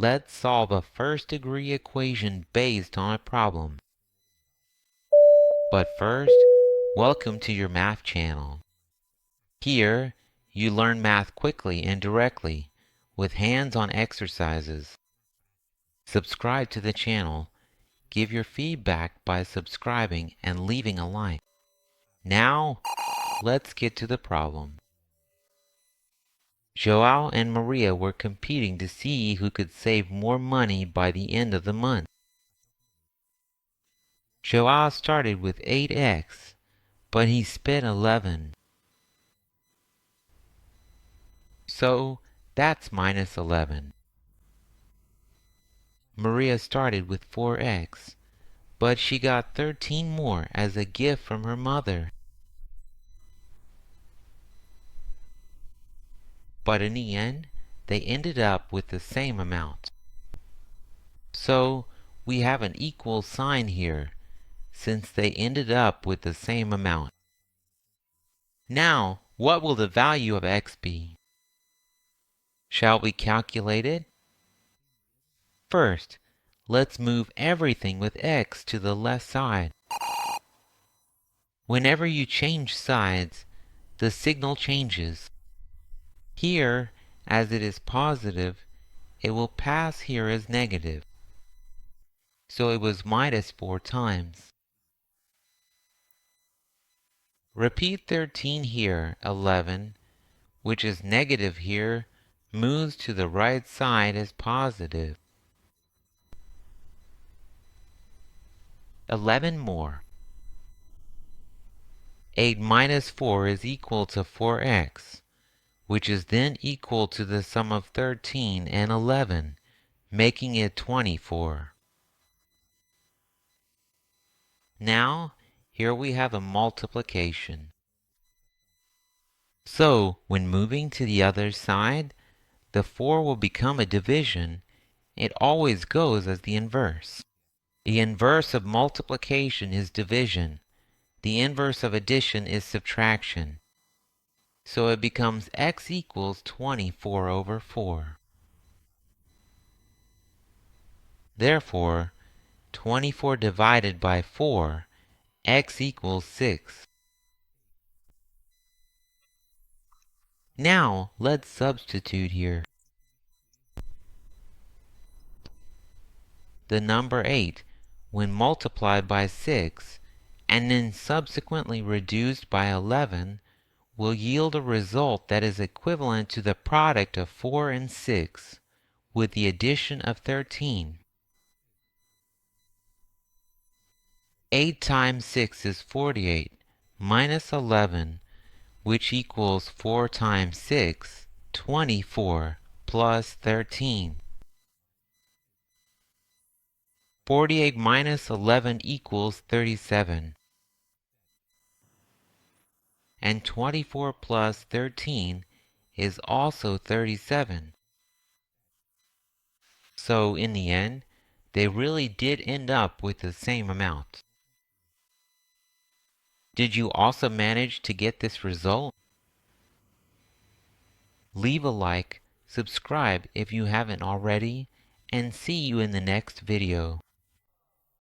Let's solve a first-degree equation based on a problem. But first, welcome to your math channel. Here, you learn math quickly and directly with hands-on exercises. Subscribe to the channel. Give your feedback by subscribing and leaving a like. Now, let's get to the problem. Joao and Maria were competing to see who could save more money by the end of the month. Joao started with 8x, but he spent 11. So, that's minus 11. Maria started with 4x, but she got 13 more as a gift from her mother. But in the end, they ended up with the same amount. So, we have an equal sign here, since they ended up with the same amount. Now, what will the value of x be? Shall we calculate it? First, let's move everything with x to the left side. Whenever you change sides, the signal changes. Here, as it is positive, it will pass here as negative. So it was minus 4 times. Repeat 13 here, 11, which is negative here, moves to the right side as positive. 11 more. 8 minus 4 is equal to 4x, which is then equal to the sum of 13 and 11, making it 24. Now, here we have a multiplication. So, when moving to the other side, the 4 will become a division. It always goes as the inverse. The inverse of multiplication is division. The inverse of addition is subtraction. So it becomes x equals 24 over 4. Therefore, 24 divided by 4, x equals 6. Now, let's substitute here. The number 8, when multiplied by 6, and then subsequently reduced by 11, will yield a result that is equivalent to the product of 4 and 6, with the addition of 13. 8 times 6 is 48, minus 11, which equals 4 times 6, 24, plus 13. 48 minus 11 equals 37. And 24 plus 13 is also 37. So in the end, they really did end up with the same amount. Did you also manage to get this result? Leave a like, subscribe if you haven't already, and see you in the next video.